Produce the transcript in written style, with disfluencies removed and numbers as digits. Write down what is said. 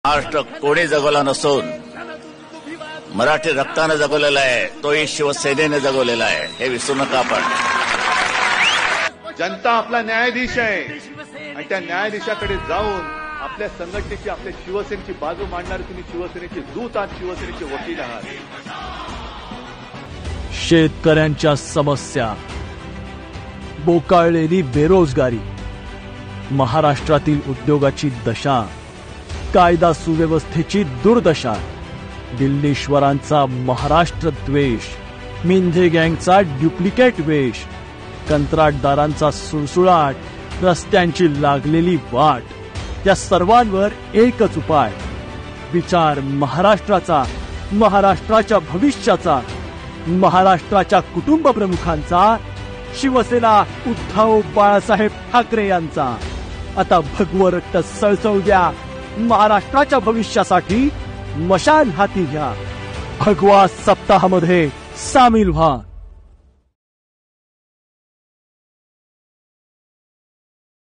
महाराष्ट्र कोणी जगवला नसून मराठी रक्ताने जगवलेला आहे, तोही शिवसेनेने जगवलेला आहे, हे विसरू नका आपण. जनता आपला न्यायाधीश आहे आणि त्या न्यायाधीशाकडे जाऊन आपल्या संघटनेची, आपल्या शिवसेनेची बाजू मांडणारे तुम्ही शिवसेनेचे दूत आहात, शिवसेनेचे वकील आहात. शेतकऱ्यांच्या समस्या, बोकाळलेली बेरोजगारी, महाराष्ट्रातील उद्योगाची दशा, कायदा सुव्यवस्थेची दुर्दशा, दिल्लीश्वरांचा महाराष्ट्र द्वेष, मिंधे गँगचा डुप्लिकेट वेश, कंत्राटदारांचा सुळसुळाट, रस्त्यांची लागलेली वाट, या सर्वांवर एकच उपाय. विचार महाराष्ट्राचा, महाराष्ट्राच्या भविष्याचा, महाराष्ट्राच्या कुटुंब प्रमुखांचा, शिवसेना उद्धव बाळासाहेब ठाकरे यांचा. आता भगवं रक्त सळसळू द्या. महाराष्ट्राच्या भविष्यासाठी मशाल हाती घ्या. भगवा सप्ताहामध्ये सामील व्हा.